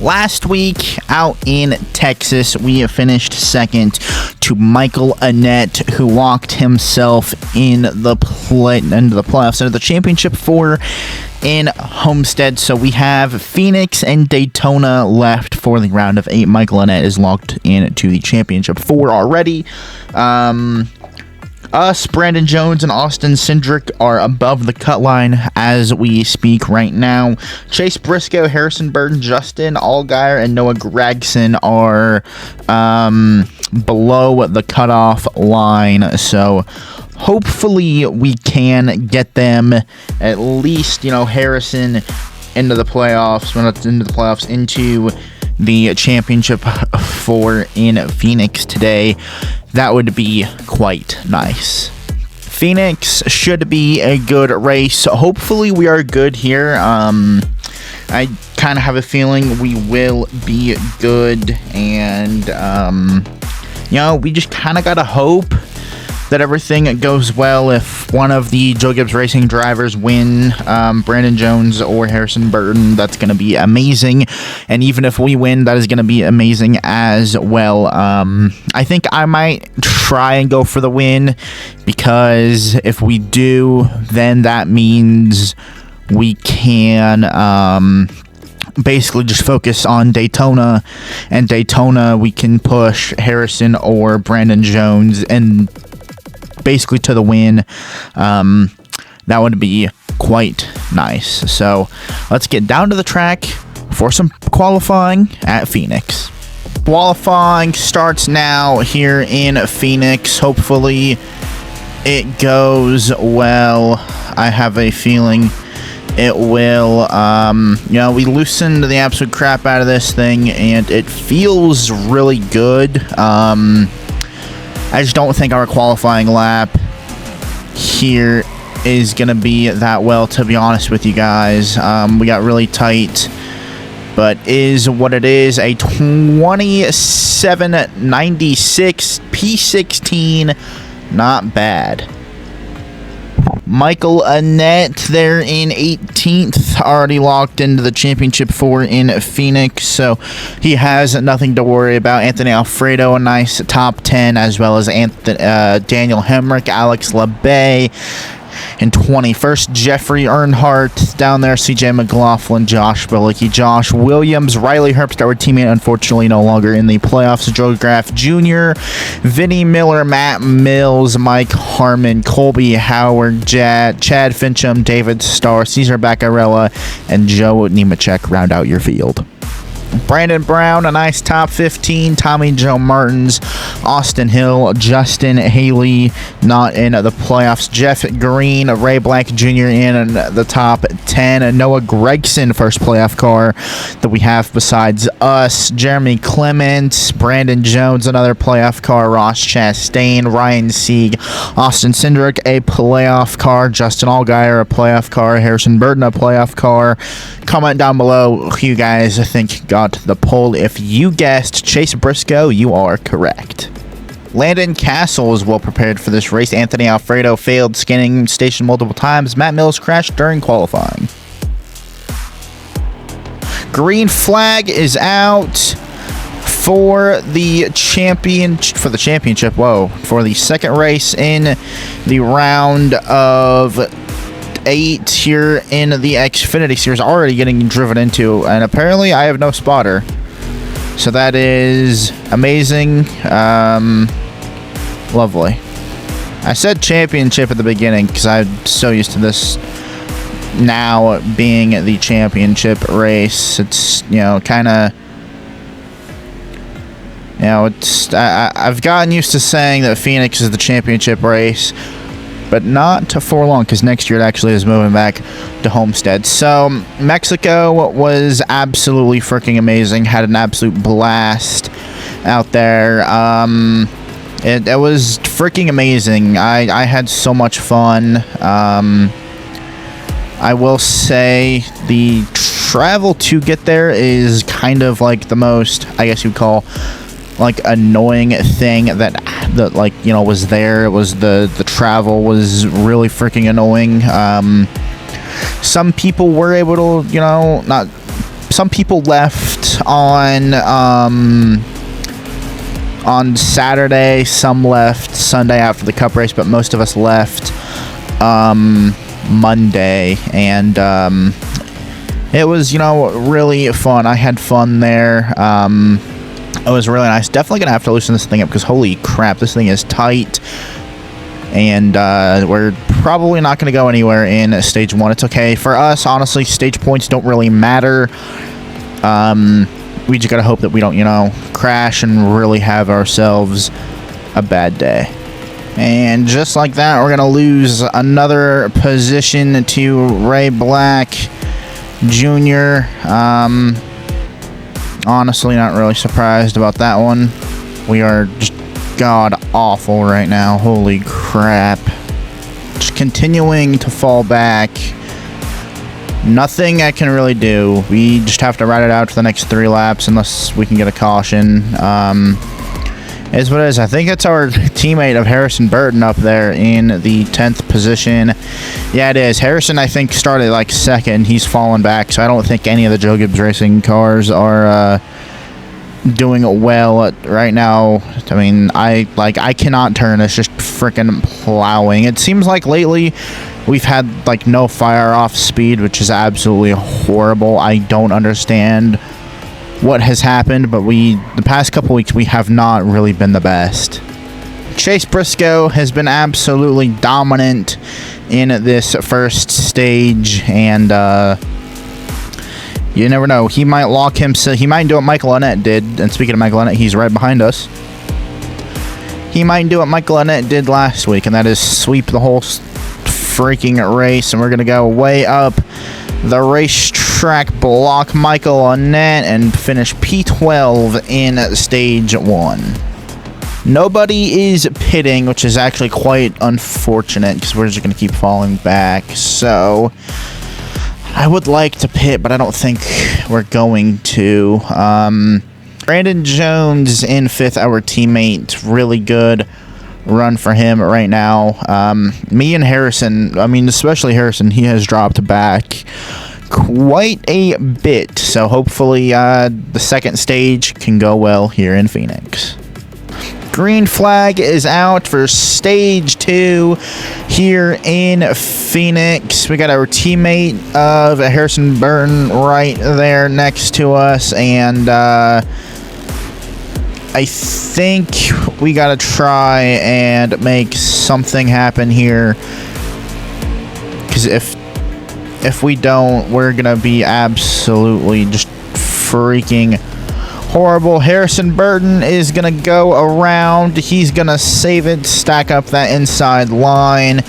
Last week out in Texas, we finished second to Michael Annett, who locked himself into the playoffs, into the championship 4 in Homestead. So we have Phoenix and Daytona left for the round of 8. Michael Annett is locked into the championship 4 already. Us, Brandon Jones, and Austin Cindric are above the cut line as we speak right now. Chase Briscoe, Harrison Burton, Justin Allgaier, and Noah Gragson are below the cutoff line. So hopefully we can get them at least, Harrison into the playoffs, into the championship 4 in Phoenix today. That would be quite nice. Phoenix should be a good race. Hopefully we are good here. I kind of have a feeling we will be good, and we just kind of gotta hope that everything goes well. If one of the Joe Gibbs Racing drivers win, Brandon Jones or Harrison Burton, that's going to be amazing. And even if we win, that is going to be amazing as well. I think I might try and go for the win, because if we do, then that means we can basically just focus on Daytona, and Daytona we can push Harrison or Brandon Jones and basically to the win. That would be quite nice. So let's get down to the track for some qualifying at Phoenix. Qualifying starts now here in Phoenix. Hopefully it goes well. I have a feeling it will. We loosened the absolute crap out of this thing, and it feels really good. I just don't think our qualifying lap here is going to be that well, to be honest with you guys. We got really tight, but is what it is. A 27.96 P16, not bad. Michael Annett there in 18th, already locked into the championship 4 in Phoenix, so he has nothing to worry about. Anthony Alfredo, a nice top 10, as well as Daniel Hemrick, Alex LeBay in 21st. Jeffrey Earnhardt down there, CJ McLaughlin, Josh Bilicki, Josh Williams, Riley Herbst, our teammate, unfortunately no longer in the playoffs. Joe Graff Jr., Vinnie Miller, Matt Mills, Mike Harmon, Colby Howard, Chad Fincham, David Starr, Cesar Baccarella, and Joe Nemechek round out your field. Brandon Brown, a nice top 15. Tommy Joe Martins, Austin Hill, Justin Haley, not in the playoffs. Jeff Green, Ray Black Jr. in the top 10. Noah Gragson, first playoff car that we have besides us. Jeremy Clements, Brandon Jones, another playoff car. Ross Chastain, Ryan Sieg, Austin Cindric, a playoff car. Justin Allgaier, a playoff car. Harrison Burton, a playoff car. Comment down below who you guys think got the poll. If you guessed Chase Briscoe, you are correct. Landon Castle is well prepared for this race. Anthony Alfredo failed scanning station multiple times. Matt Mills crashed during qualifying. Green flag is out for the championship. For the second race in the round of 8 here in the Xfinity series, already getting driven into, and apparently I have no spotter, so that is amazing. Lovely. I said championship at the beginning because I'm so used to this now being the championship race. It's kind of I've gotten used to saying that Phoenix is the championship race, but not for long, because next year it actually is moving back to Homestead. So Mexico was absolutely freaking amazing. Had an absolute blast out there. It was freaking amazing. I had so much fun. I will say the travel to get there is kind of like the most, I guess you'd call, like, annoying thing that was there. It was the travel was really freaking annoying. Some people were able to, some people left left on Saturday, some left Sunday after the Cup race, but most of us left Monday, and it was, really fun. I had fun there. It was really nice. Definitely gonna have to loosen this thing up because holy crap, this thing is tight, and we're probably not gonna go anywhere in stage 1. It's okay for us, honestly. Stage points don't really matter. We just gotta hope that we don't, crash and really have ourselves a bad day. And just like that, we're gonna lose another position to Ray Black Jr. Honestly, not really surprised about that one. We are just god awful right now. Holy crap. Just continuing to fall back. Nothing I can really do. We just have to ride it out for the next 3 laps unless we can get a caution. Is what it is. I think it's our teammate of Harrison Burton up there in the 10th position. Yeah, it is. Harrison, I think, started like 2nd. He's fallen back, so I don't think any of the Joe Gibbs Racing cars are doing well right now. I mean, I cannot turn. It's just freaking plowing. It seems like lately we've had like no fire off speed, which is absolutely horrible. I don't understand what has happened, but the past couple weeks we have not really been the best. Chase Briscoe has been absolutely dominant in this first stage, and you never know, he might lock himself. He might do what Michael Annett did. And speaking of Michael Annett, he's right behind us. He might do what Michael Annett did last week, and that is sweep the whole freaking race, and we're gonna go way up the racetrack, block Michael Annett, and finish P12 in stage 1. Nobody is pitting, which is actually quite unfortunate because we're just going to keep falling back. So I would like to pit, but I don't think we're going to. Brandon Jones in 5th, our teammate. Really good run for him right now. Me and Harrison, I mean, especially Harrison, he has dropped back quite a bit. So hopefully the second stage can go well here in Phoenix. Green flag is out for stage 2 here in Phoenix. We got our teammate of Harrison Burton right there next to us, and I think we gotta try and make something happen here, because if we don't, we're gonna be absolutely just freaking horrible. Harrison Burton is gonna go around. He's gonna save it, stack up that inside line,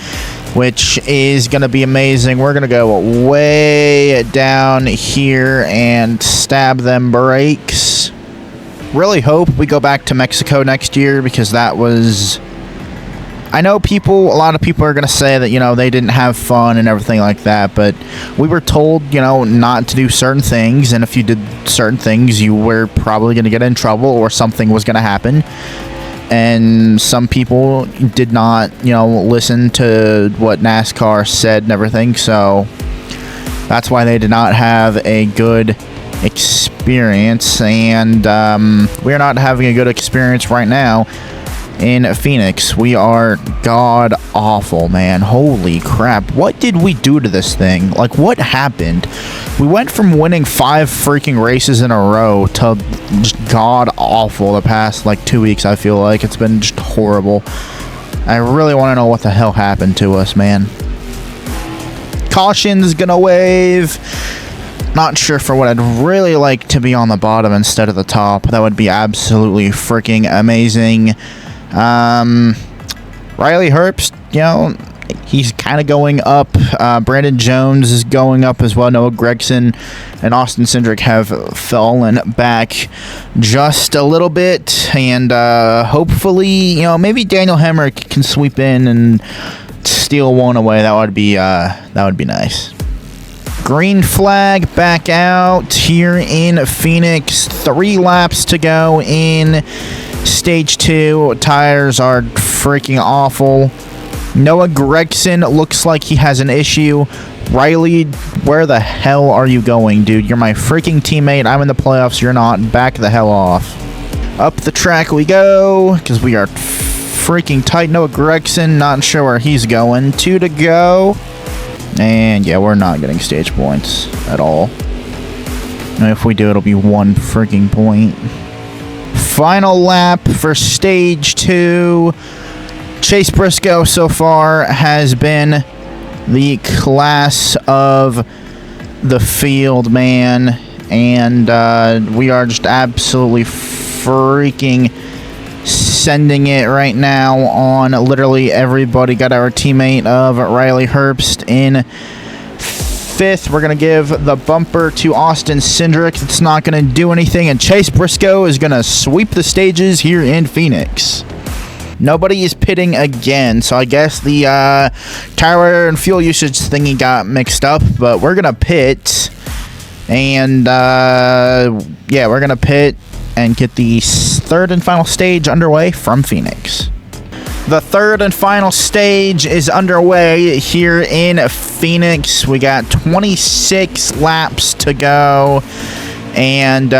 which is gonna be amazing. We're gonna go way down here and stab them brakes. Really hope we go back to Mexico next year, because that was, I know a lot of people are going to say that, they didn't have fun and everything like that, but we were told, not to do certain things, and if you did certain things, you were probably going to get in trouble or something was going to happen. And some people did not, listen to what NASCAR said and everything, so that's why they did not have a good experience, and we're not having a good experience right now in Phoenix. We are god awful, man. Holy crap, what did we do to this thing? Like, what happened? We went from winning 5 freaking races in a row to just god awful the past 2 weeks. I feel like it's been just horrible. I really want to know what the hell happened to us, man. Caution's gonna wave. Not sure for what. I'd really like to be on the bottom instead of the top. That would be absolutely freaking amazing. Riley Herbst, he's kind of going up. Brandon Jones is going up as well. Noah Gregson and Austin Cindric have fallen back just a little bit. And hopefully, maybe Daniel Hemrick can sweep in and steal one away. That would be nice. Green flag back out here in Phoenix. 3 laps to go in stage 2. Tires are freaking awful. Noah Gregson looks like he has an issue. Riley, where the hell are you going, dude? You're my freaking teammate. I'm in the playoffs. You're not. Back the hell off. Up the track we go, because we are freaking tight. Noah Gregson, not sure where he's going. 2 to go. And yeah, we're not getting stage points at all. And if we do, it'll be 1 freaking point. Final lap for stage 2. Chase Briscoe so far has been the class of the field, man. And we are just absolutely freaking sending it right now on literally everybody. Got our teammate of Riley Herbst in 5th. We're going to give the bumper to Austin Cindric. It's not going to do anything. And Chase Briscoe is going to sweep the stages here in Phoenix. Nobody is pitting again, so I guess the tire and fuel usage thingy got mixed up, but we're going to pit. And, yeah, we're going to pit and get the 3rd and final stage underway from Phoenix. The 3rd and final stage is underway here in Phoenix. We got 26 laps to go, and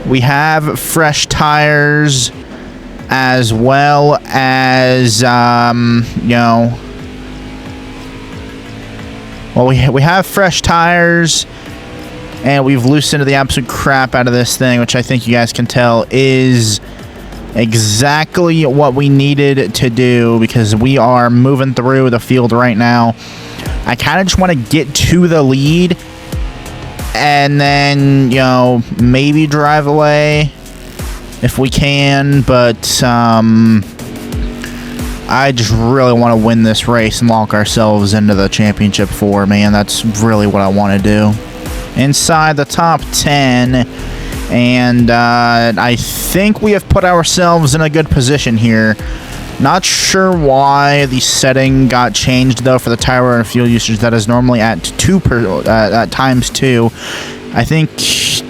we have fresh tires as well as, you know, well, we have fresh tires, and we've loosened the absolute crap out of this thing, which I think you guys can tell is exactly what we needed to do, because we are moving through the field right now. I kind of just want to get to the lead and then, you know, maybe drive away if we can, but I just really want to win this race and lock ourselves into the championship 4, man. That's really what I want to do. Inside the top 10, and I think we have put ourselves in a good position here. Not sure why the setting got changed, though, for the tire and fuel usage. That is normally at times 2. I think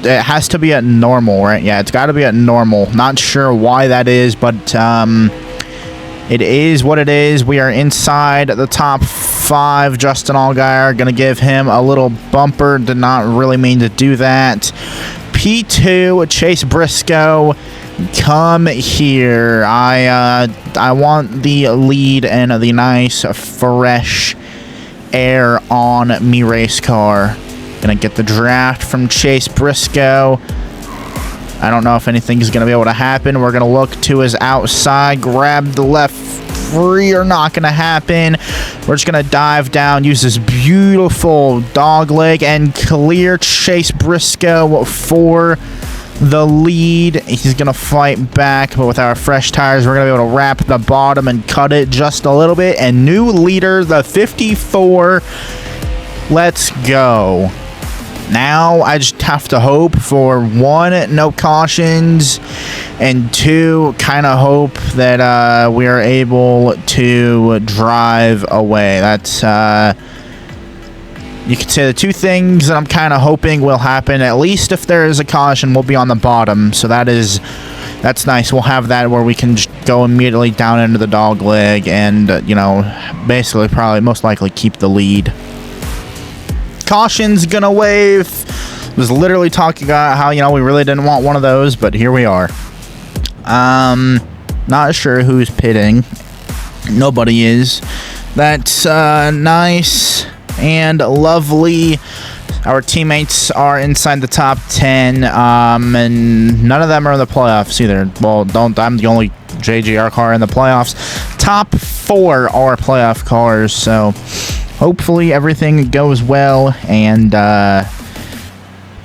it has to be at normal, right? Yeah, it's got to be at normal. Not sure why that is, but it is what it is. We are inside the top 5. Justin Allgaier, going to give him a little bumper. Did not really mean to do that. P2, Chase Briscoe, come here. I want the lead and the nice, fresh air on me race car. Gonna get the draft from Chase Briscoe. I don't know if anything's gonna be able to happen. We're gonna look to his outside, grab the left free, or not gonna happen. We're just gonna dive down, use this beautiful dog leg, and clear Chase Briscoe for the lead. He's gonna fight back, but with our fresh tires, we're gonna be able to wrap the bottom and cut it just a little bit. And new leader, the 54. Let's go. Now I just have to hope for 1, no cautions, and 2, kind of hope that we are able to drive away. That's you could say the 2 things that I'm kind of hoping will happen. At least if there is a caution, we'll be on the bottom, so that's nice. We'll have that where we can just go immediately down into the dog leg and you know, basically probably most likely keep the lead. Caution's gonna wave. Was literally talking about how, you know, we really didn't want one of those, but here we are. Not sure who's pitting. Nobody is. That's nice and lovely. Our teammates are inside the top 10, and none of them are in the playoffs either. Well, I'm the only JGR car in the playoffs. Top 4 are playoff cars, so hopefully everything goes well, and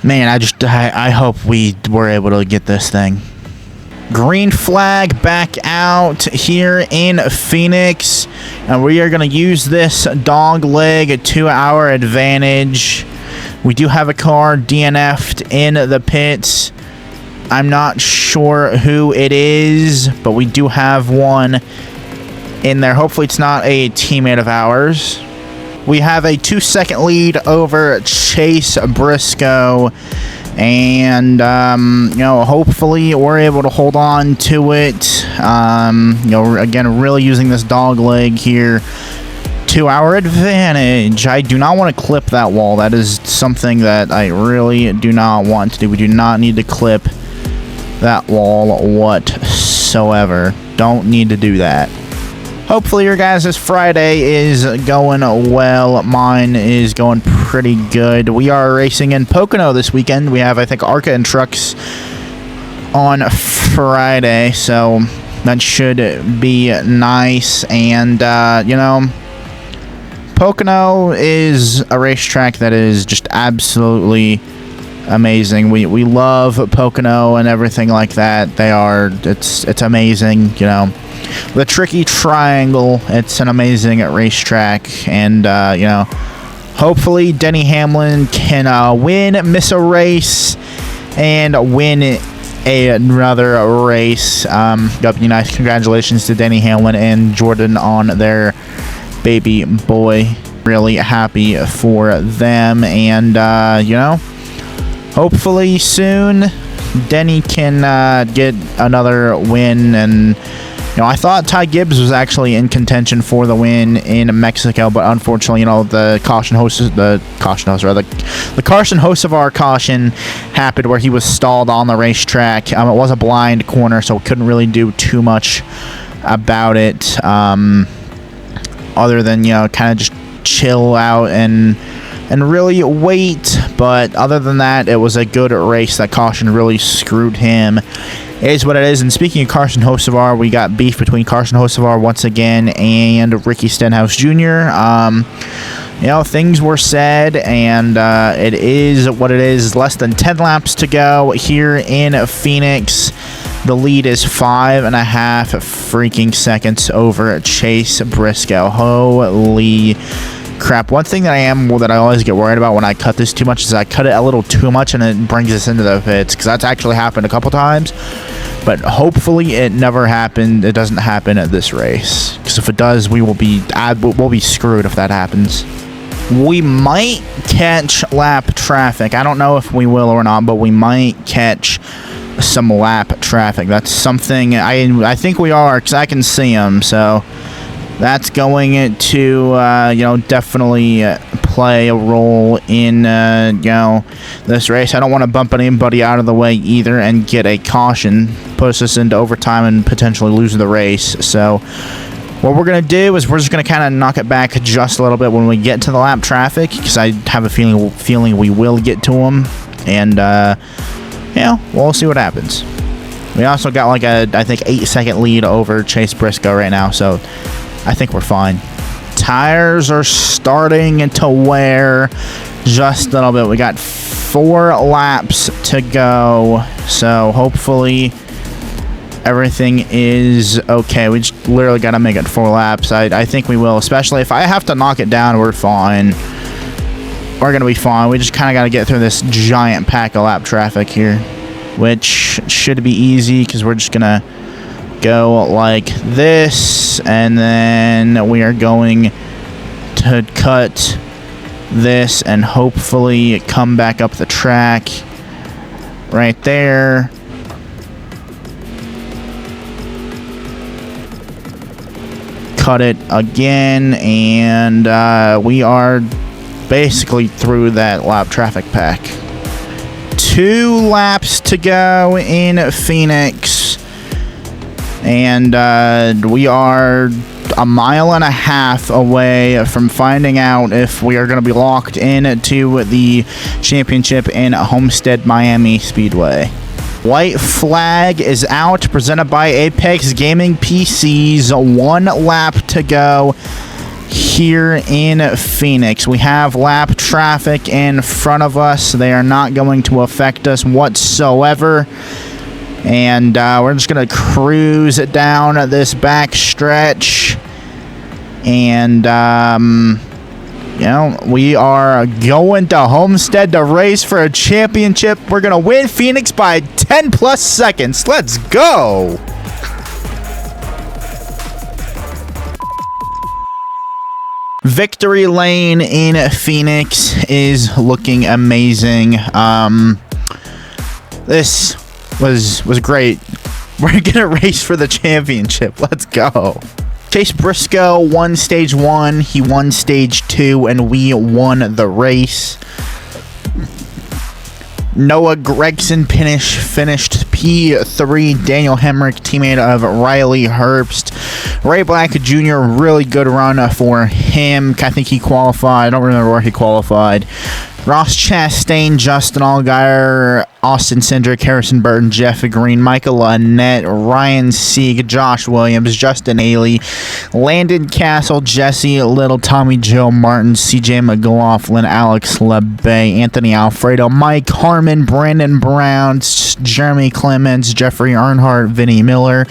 man, I hope we were able to get this thing. Green flag back out here in Phoenix, and we are going to use this dog leg to our advantage. We do have a car DNF'd in the pits. I'm not sure who it is, but we do have one in there. Hopefully it's not a teammate of ours. We have a 2-second lead over Chase Briscoe, And you know, hopefully we're able to hold on to it. You know, again, really using this dog leg here to our advantage. I do not want to clip that wall. That is something that I really do not want to do. We do not need to clip that wall whatsoever. Don't need to do that. Hopefully your guys' Friday is going well. Mine is going pretty good. We are racing in Pocono this weekend. We have, I think, ARCA and trucks on Friday, so that should be nice. And you know, Pocono is a racetrack that is just absolutely amazing. We love Pocono and everything like that. It's amazing, you know. The Tricky Triangle, it's an amazing racetrack, and you know, hopefully Denny Hamlin can win, miss a race, and win another race. That'd be nice. Congratulations to Denny Hamlin and Jordan on their baby boy. Really happy for them, and you know, hopefully soon Denny can get another win. And you know, I thought Ty Gibbs was actually in contention for the win in Mexico, but unfortunately, you know, the Carson Hocevar caution happened where he was stalled on the racetrack. It was a blind corner, so couldn't really do too much about it, other than, you know, kind of just chill out and really wait. But other than that, it was a good race. That caution really screwed him. It is what it is. And speaking of Carson Hocevar, we got beef between Carson Hocevar once again and Ricky Stenhouse Jr. You know, things were said, and it is what it is. Less than 10 laps to go here in Phoenix. The lead is 5.5 freaking seconds over Chase Briscoe. Holy crap. One thing that I always get worried about when I cut this too much is I cut it a little too much and it brings us into the pits, because that's actually happened a couple times. But hopefully it never happened. It doesn't happen at this race, because if it does, we'll be screwed if that happens. We might catch lap traffic. I don't know if we will or not, but we might catch some lap traffic. That's something I think we are, because I can see them. So that's going to you know, definitely play a role in you know, this race. I don't want to bump anybody out of the way either and get a caution, push us into overtime and potentially lose the race. So what we're going to do is we're just going to kind of knock it back just a little bit when we get to the lap traffic, because I have a feeling we will get to them. And you know, we'll see what happens. We also got like a, I think, 8-second lead over Chase Briscoe right now, so I think we're fine. Tires are starting to wear just a little bit. We got 4 laps to go, so hopefully everything is okay. We just literally got to make it 4 laps. I think we will, especially if I have to knock it down. We're fine. We're going to be fine. We just kind of got to get through this giant pack of lap traffic here, which should be easy, because we're just going to go like this, and then we are going to cut this and hopefully come back up the track right there. Cut it again, and we are basically through that lap traffic pack. 2 laps to go in Phoenix, and we are 1.5 miles away from finding out if we are going to be locked into the championship in Homestead Miami Speedway. White flag is out, presented by Apex Gaming PCs. 1 lap to go here in Phoenix. We have lap traffic in front of us. They are not going to affect us whatsoever. And we're just going to cruise it down this back stretch. And, you know, we are going to Homestead to race for a championship. We're going to win Phoenix by 10 plus seconds. Let's go. Victory lane in Phoenix is looking amazing. This was great. We're gonna race for the championship. Let's go. Chase Briscoe won stage 1, he won stage 2, and we won the race. Noah Gregson finished P3. Daniel Hemrick, teammate of Riley Herbst. Ray Black Jr., really good run for him. I think he qualified. I don't remember where he qualified. Ross Chastain, Justin Allgaier, Austin Cindric, Harrison Burton, Jeff Green, Michael Annette, Ryan Sieg, Josh Williams, Justin Haley, Landon Castle, Jesse Little, Tommy Joe Martin, CJ McLaughlin, Alex LeBay, Anthony Alfredo, Mike Harmon, Brandon Brown, Jeremy Clements, Jeffrey Earnhardt, Vinnie Miller,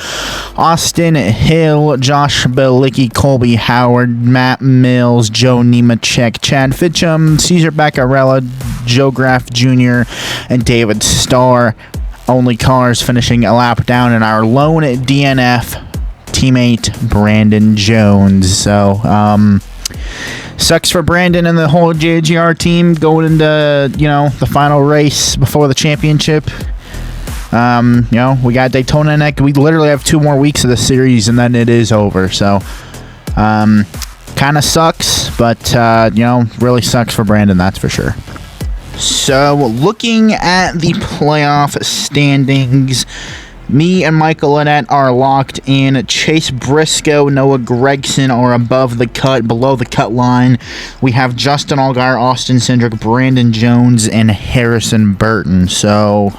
Austin Hill, Josh Belicki, Colby Howard, Matt Mills, Joe Nemechek, Chad Fitchum, Cesar Beccarella, Joe Graff Jr., and David Starr. Only cars finishing a lap down in our lone DNF teammate, Brandon Jones. So, sucks for Brandon and the whole JGR team going into, the final race before the championship. We got Daytona next. We literally have 2 more weeks of the series, and then it is over. So, kind of sucks, but, really sucks for Brandon, that's for sure. So, looking at the playoff standings, me and Michael Annette are locked in. Chase Briscoe, Noah Gregson are above the cut, below the cut line. We have Justin Allgaier, Austin Cindric, Brandon Jones, and Harrison Burton. So,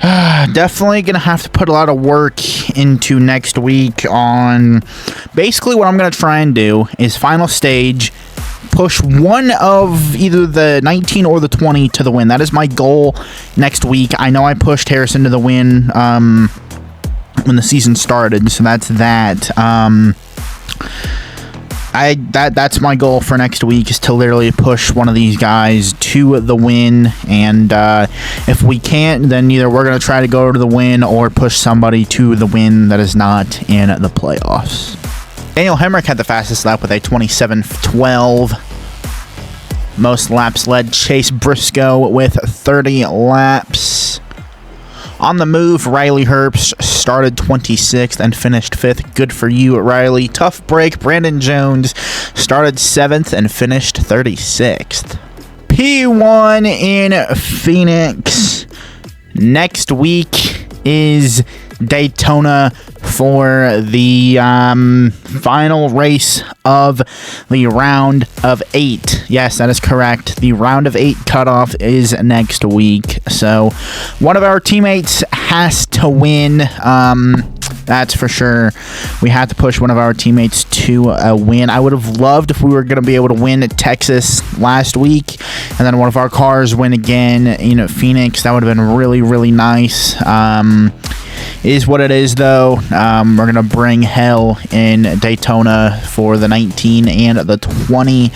definitely going to have to put a lot of work into next week on basically what I'm going to try and do is final stage, push one of either the 19 or the 20 to the win. That is my goal next week. I know I pushed Harrison to the win when the season started, so that's that. That's my goal for next week, is to literally push one of these guys to the win, and if we can't, then either we're going to try to go to the win or push somebody to the win that is not in the playoffs. Daniel Hemrick had the fastest lap with a 27:12. Most laps led Chase Briscoe with 30 laps. On the move, Riley Herbst started 26th and finished 5th. Good for you, Riley. Tough break. Brandon Jones started 7th and finished 36th. P1 in Phoenix. Next week is Daytona for the final race of the round of 8. Yes, that is correct. The round of 8 cutoff is next week. So one of our teammates has to win. That's for sure. We had to push one of our teammates to a win. I would have loved if we were going to be able to win at Texas last week, and then one of our cars win again in Phoenix. That would have been really, really nice. Is what it is, though. We're going to bring hell in Daytona for the 19 and the 20.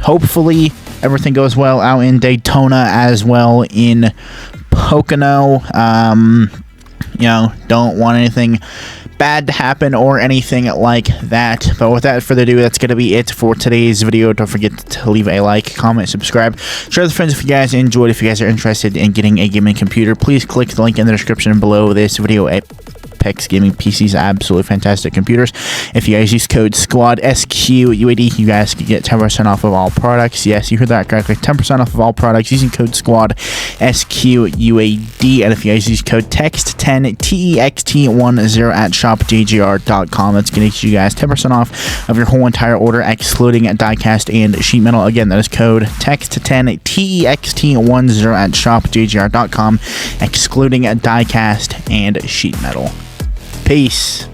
Hopefully, everything goes well out in Daytona as well in Pocono. Don't want anything bad to happen or anything like that. But without further ado, that's going to be it for today's video. Don't forget to leave a like, comment, subscribe, share with friends if you guys enjoyed. If you guys are interested in getting a gaming computer, please click the link in the description below this video. Apex Gaming PCs, absolutely fantastic computers. If you guys use code SQUAD, SQUAD, you guys can get 10% off of all products. Yes, you heard that correctly. 10% off of all products using code SQUAD, SQUAD. And if you guys use code TEXT10, TEXT10 at shopjgr.com, that's going to get you guys 10% off of your whole entire order, excluding diecast and sheet metal. Again, that is code TEXT10, TEXT10 at shopjgr.com, excluding diecast and sheet metal. Peace.